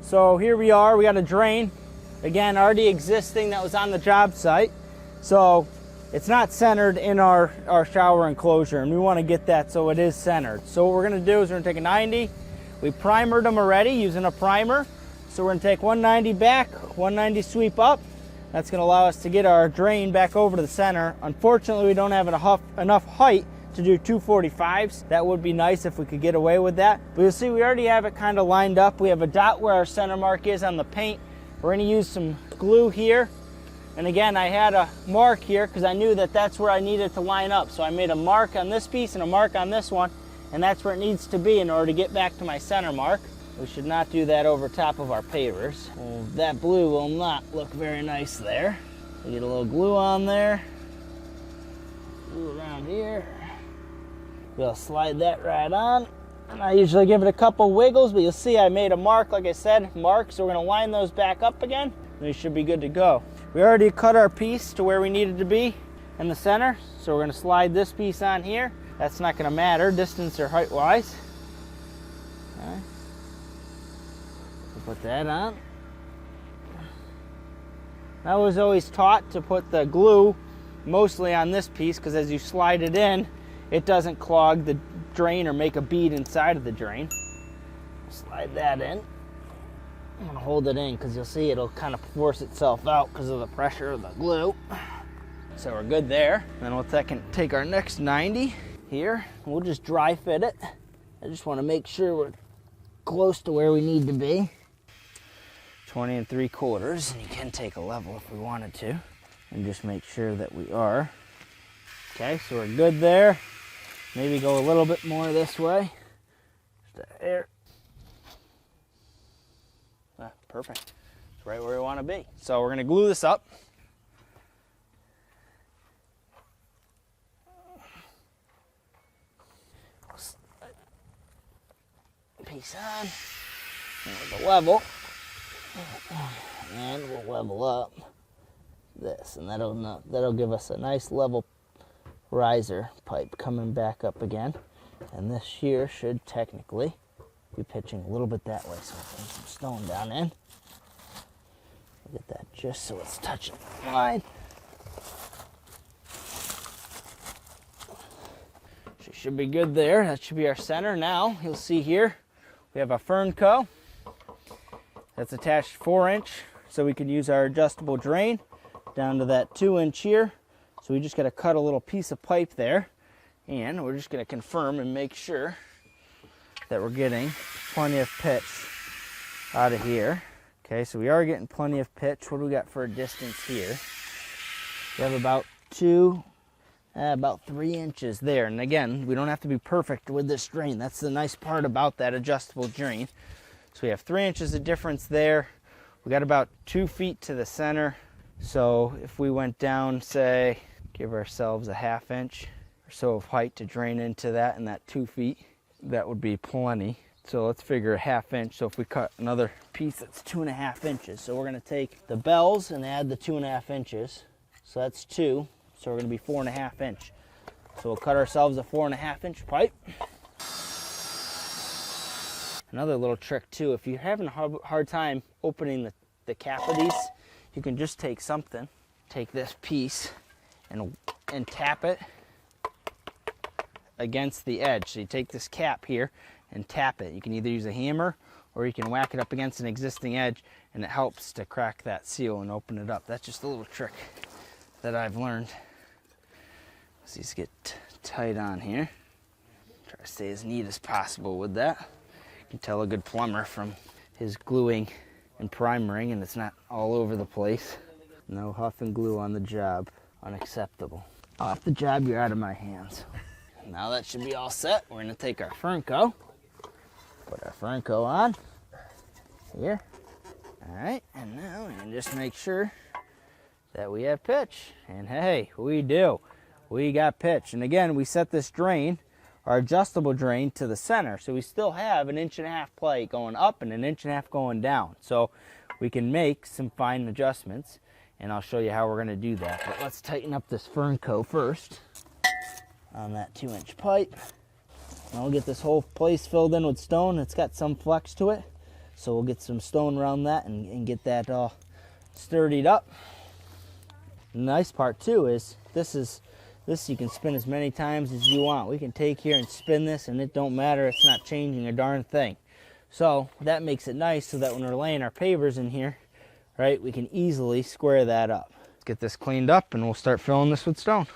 So here we are, we got a drain, again already existing that was on the job site. So it's not centered in our shower enclosure, and we want to get that so it is centered. So what we're going to do is we're going to take a 90, we primered them already using a primer. So we're going to take 190 back, 190 sweep up. That's going to allow us to get our drain back over to the center. Unfortunately, we don't have enough height to do 245s. That would be nice if we could get away with that. But you'll see we already have it kind of lined up. We have a dot where our center mark is on the paint. We're going to use some glue here. And again, I had a mark here because I knew that that's where I needed to line up. So I made a mark on this piece and a mark on this one, and that's where it needs to be in order to get back to my center mark. We should not do that over top of our pavers. Well, that blue will not look very nice there. We get a little glue on there. Glue around here. We'll slide that right on. And I usually give it a couple wiggles, but you'll see I made a mark, like I said, mark. So we're gonna line those back up again, and we should be good to go. We already cut our piece to where we needed to be in the center. So we're gonna slide this piece on here. That's not gonna matter, distance or height-wise. Okay. Put that on. I was always taught to put the glue mostly on this piece because as you slide it in, it doesn't clog the drain or make a bead inside of the drain. Slide that in. I'm gonna hold it in because you'll see it'll kind of force itself out because of the pressure of the glue. So we're good there. Then we'll take our next 90 here. We'll just dry fit it. I just want to make sure we're close to where we need to be. 20 3/4, and you can take a level if we wanted to, and just make sure that we are. Okay, so we're good there. Maybe go a little bit more this way. There. Ah, perfect. It's right where we want to be. So we're going to glue this up. Piece on. And with a level. And we'll level up this, and that'll give us a nice level riser pipe coming back up again. And this here should technically be pitching a little bit that way, so we'll put some stone down in. We'll get that just so it's touching the line. Should be good there. That should be our center. Now you'll see here we have a fern co. That's attached 4-inch, so we can use our adjustable drain down to that 2-inch here. So we just got to cut a little piece of pipe there, and we're just going to confirm and make sure that we're getting plenty of pitch out of here. Okay, so we are getting plenty of pitch. What do we got for a distance here? We have about 3 inches there. And again, we don't have to be perfect with this drain. That's the nice part about that adjustable drain. So we have 3 inches of difference there. We got about 2 feet to the center. So if we went down, say, give ourselves a 1/2 inch or so of height to drain into that, and that 2 feet, that would be plenty. So let's figure a 1/2 inch. So if we cut another piece that's 2.5 inches. So we're gonna take the bells and add the 2.5 inches. So that's 2. So we're gonna be 4.5 inch. So we'll cut ourselves a 4.5 inch pipe. Another little trick too, if you're having a hard time opening the cap of these, you can just take something, take this piece and tap it against the edge. So you take this cap here and tap it. You can either use a hammer or you can whack it up against an existing edge, and it helps to crack that seal and open it up. That's just a little trick that I've learned. So these get tight on here. Try to stay as neat as possible with that. You can tell a good plumber from his gluing and primering, and it's not all over the place. No huff and glue on the job. Unacceptable. Off the job, you're out of my hands. Now that should be all set. We're going to take our fern co. Put our fern co on. Here. Alright, and now we can just make sure that we have pitch. And hey, we do. We got pitch. And again, we set this drain, our adjustable drain, to the center. So we still have 1.5 inch play going up and 1.5 inch going down. So we can make some fine adjustments, and I'll show you how we're going to do that. But let's tighten up this fern co first on that 2-inch pipe. And we'll get this whole place filled in with stone. It's got some flex to it, So we'll get some stone around that and get that all sturdied up. The nice part too is this you can spin as many times as you want. We can take here and spin this and it don't matter, it's not changing a darn thing. So that makes it nice so that when we're laying our pavers in here, right, we can easily square that up. Let's get this cleaned up and we'll start filling this with stone.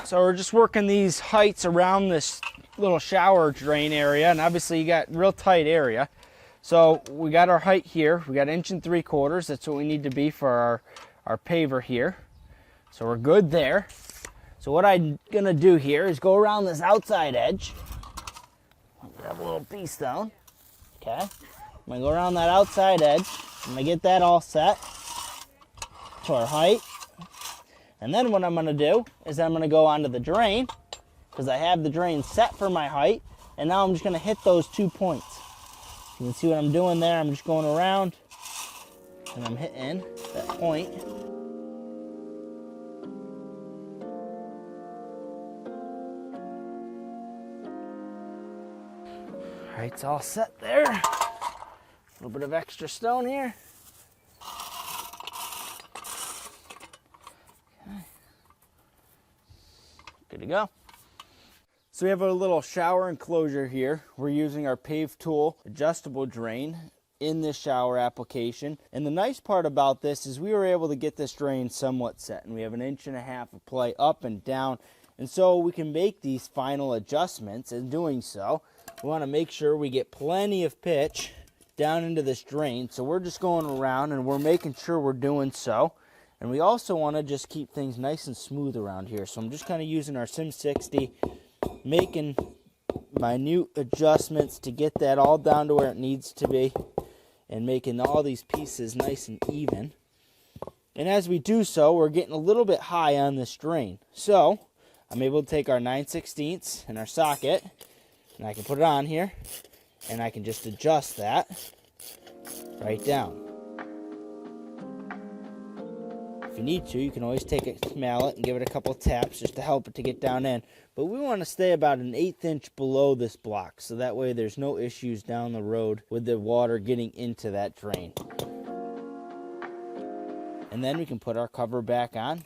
So we're just working these heights around this little shower drain area, and obviously you got real tight area. So we got our height here, we got 1 3/4 inches, that's what we need to be for our paver here. So we're good there. So what I'm gonna do here is go around this outside edge. I'll grab a little pea stone. Okay, I'm gonna go around that outside edge. I'm gonna get that all set to our height. And then what I'm gonna do is I'm gonna go onto the drain, because I have the drain set for my height, and now I'm just gonna hit those 2 points. You can see what I'm doing there. I'm just going around and I'm hitting that point. All right, it's all set there. A little bit of extra stone here. Okay. Good to go. So we have a little shower enclosure here. We're using our Pave Tool adjustable drain in this shower application. And the nice part about this is we were able to get this drain somewhat set, and we have 1.5 inches of play up and down. And so we can make these final adjustments. In doing so, we want to make sure we get plenty of pitch down into this drain. So we're just going around and we're making sure we're doing so. And we also want to just keep things nice and smooth around here. So I'm just kind of using our Sim 60, making minute adjustments to get that all down to where it needs to be, and making all these pieces nice and even. And as we do so, we're getting a little bit high on this drain. So I'm able to take our 9/16 and our socket, and I can put it on here, and I can just adjust that right down. If you need to, you can always take a mallet and give it a couple of taps just to help it to get down in. But we want to stay about 1/8 inch below this block, so that way there's no issues down the road with the water getting into that drain. And then we can put our cover back on,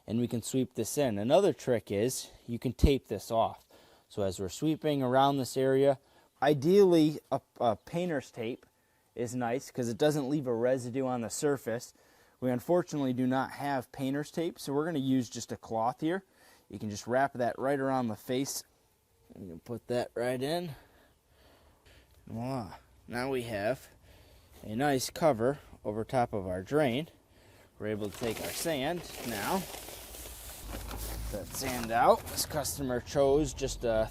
and we can sweep this in. Another trick is you can tape this off. So as we're sweeping around this area, ideally a painter's tape is nice because it doesn't leave a residue on the surface. We unfortunately do not have painter's tape, so we're going to use just a cloth here. You can just wrap that right around the face. You can put that right in. Voila. Now we have a nice cover over top of our drain. We're able to take our sand now. That sand out. This customer chose just a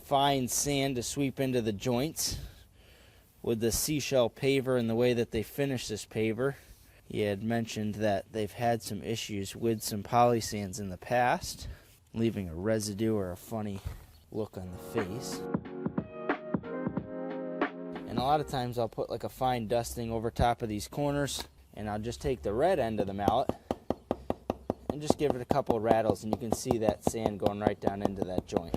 fine sand to sweep into the joints. With the seashell paver and the way that they finish this paver, he had mentioned that they've had some issues with some poly sands in the past, leaving a residue or a funny look on the face. And a lot of times I'll put like a fine dusting over top of these corners, and I'll just take the red end of the mallet and just give it a couple of rattles, and you can see that sand going right down into that joint.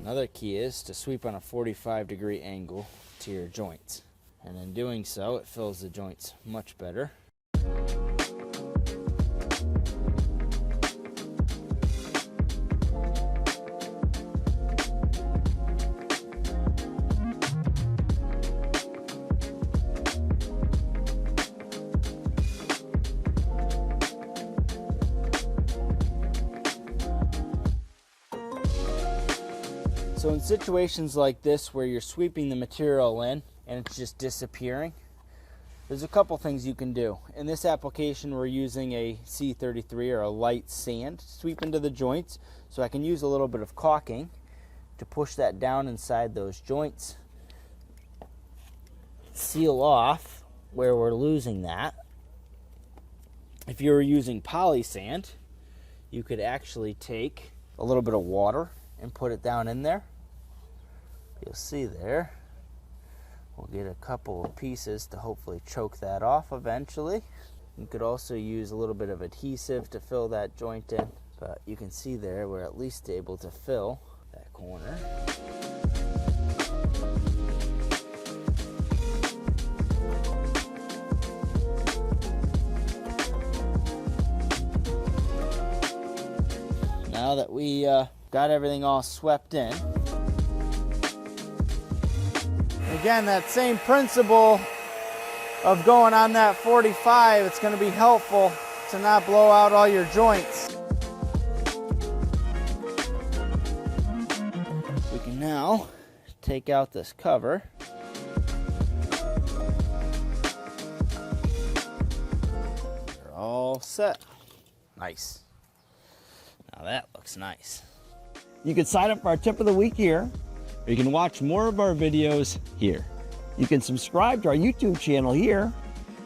Another key is to sweep on a 45-degree angle to your joints. And in doing so, it fills the joints much better. So in situations like this where you're sweeping the material in and it's just disappearing, there's a couple things you can do. In this application, we're using a C33 or a light sand to sweep into the joints, so I can use a little bit of caulking to push that down inside those joints, seal off where we're losing that. If you were using poly sand, you could actually take a little bit of water and put it down in there. You'll see there, we'll get a couple of pieces to hopefully choke that off eventually. You could also use a little bit of adhesive to fill that joint in, but you can see there we're at least able to fill that corner. now that we got everything all swept in. Again, that same principle of going on that 45, it's going to be helpful to not blow out all your joints. We can now take out this cover. They're all set. Nice. Now that looks nice. You can sign up for our tip of the week here, or you can watch more of our videos here. You can subscribe to our YouTube channel here,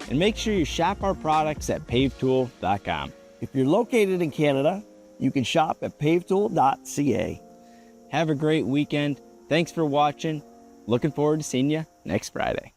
and make sure you shop our products at pavetool.com. If you're located in Canada, you can shop at pavetool.ca. Have a great weekend. Thanks for watching. Looking forward to seeing you next Friday.